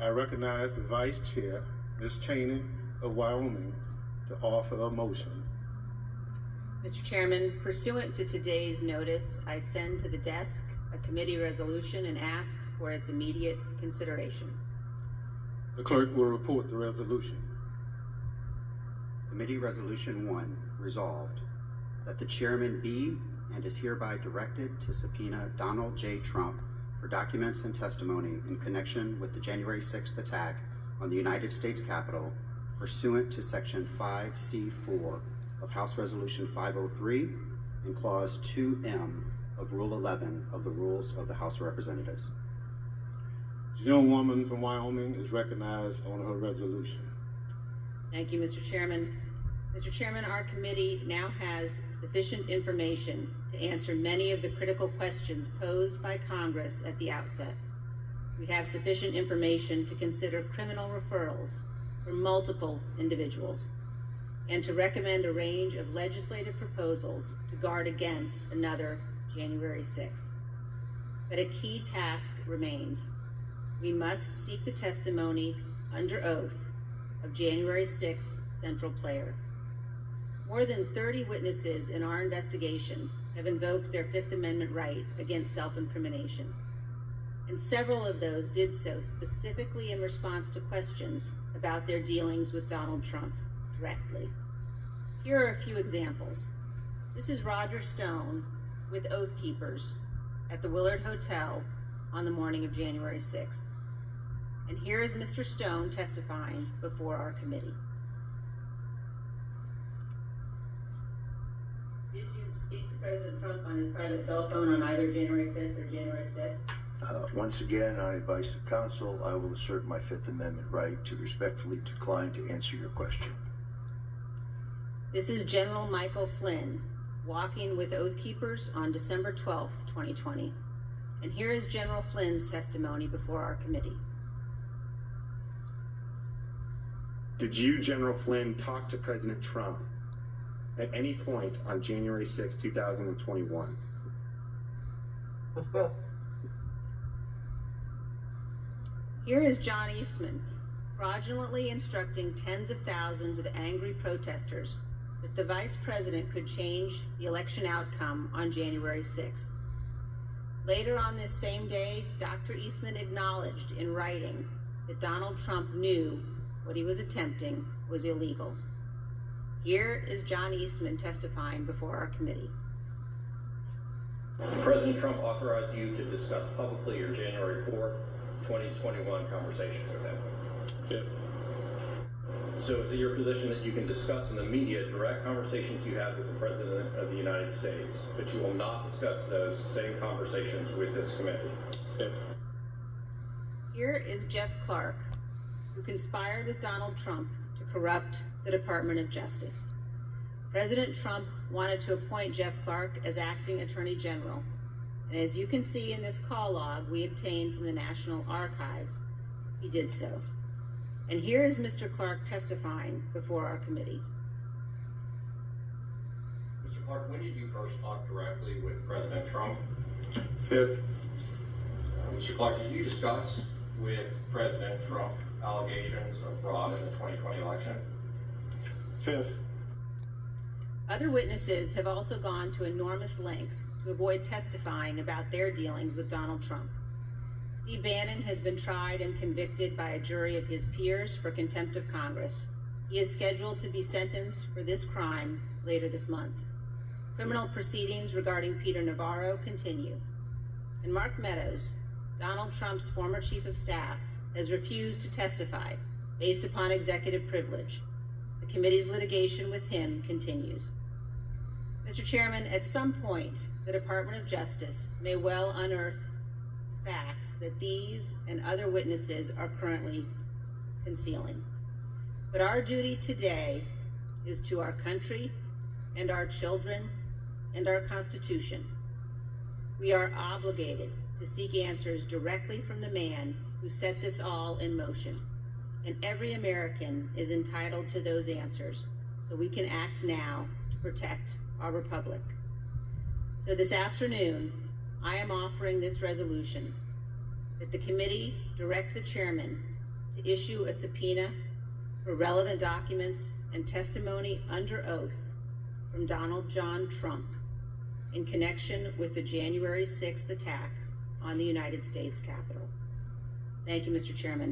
I recognize the Vice Chair, Ms. Cheney of Wyoming, to offer a motion. Mr. Chairman, pursuant to today's notice, I send to the desk a committee resolution and ask for its immediate consideration. The clerk will report the resolution. Committee Resolution 1, resolved that the chairman be and is hereby directed to subpoena Donald J. Trump for documents and testimony in connection with the January 6th attack on the United States Capitol pursuant to Section 5C4 of House Resolution 503 and Clause 2M of Rule 11 of the Rules of the House of Representatives. The gentlewoman from Wyoming is recognized on her resolution. Thank you, Mr. Chairman. Mr. Chairman, our committee now has sufficient information to answer many of the critical questions posed by Congress at the outset. We have sufficient information to consider criminal referrals for multiple individuals and to recommend a range of legislative proposals to guard against another January 6th. But a key task remains. We must seek the testimony under oath of January 6th central player. More than 30 witnesses in our investigation have invoked their Fifth Amendment right against self-incrimination, and several of those did so specifically in response to questions about their dealings with Donald Trump directly. Here are a few examples. This is Roger Stone with Oath Keepers at the Willard Hotel on the morning of January 6th. And here is Mr. Stone testifying before our committee. Did you speak to President Trump on his private cell phone on either January 5th or January 6th? Once again, on advice of counsel, I will assert my Fifth Amendment right to respectfully decline to answer your question. This is General Michael Flynn walking with Oath Keepers on December 12th, 2020. And here is General Flynn's testimony before our committee. Did you, General Flynn, talk to President Trump at any point on January 6, 2021? Here is John Eastman, fraudulently instructing tens of thousands of angry protesters that the Vice President could change the election outcome on January 6th. Later on this same day, Dr. Eastman acknowledged in writing that Donald Trump knew what he was attempting was illegal. Here is John Eastman testifying before our committee. President Trump authorized you to discuss publicly your January 4th, 2021 conversation with him. Fifth. So is it your position that you can discuss in the media direct conversations you had with the President of the United States, but you will not discuss those same conversations with this committee? Fifth. Here is Jeff Clark, who conspired with Donald Trump to corrupt the Department of Justice. President Trump wanted to appoint Jeff Clark as acting Attorney General, and as you can see in this call log we obtained from the National Archives, he did so. And here is Mr. Clark testifying before our committee. Mr. Clark, when did you first talk directly with President Trump? Fifth. Mr. Clark, did you discuss with President Trump allegations of fraud in the 2020 election? Fifth. Other witnesses have also gone to enormous lengths to avoid testifying about their dealings with Donald Trump. Steve Bannon has been tried and convicted by a jury of his peers for contempt of Congress. He is scheduled to be sentenced for this crime later this month. Criminal proceedings regarding Peter Navarro continue. And Mark Meadows, Donald Trump's former chief of staff, has refused to testify based upon executive privilege. The committee's litigation with him continues. Mr. Chairman, at some point, the Department of Justice may well unearth facts that these and other witnesses are currently concealing. But our duty today is to our country and our children and our Constitution. We are obligated to seek answers directly from the man who set this all in motion. And every American is entitled to those answers, so we can act now to protect our republic. So this afternoon, I am offering this resolution that the committee direct the chairman to issue a subpoena for relevant documents and testimony under oath from Donald John Trump in connection with the January 6th attack on the United States Capitol. Thank you, Mr. Chairman.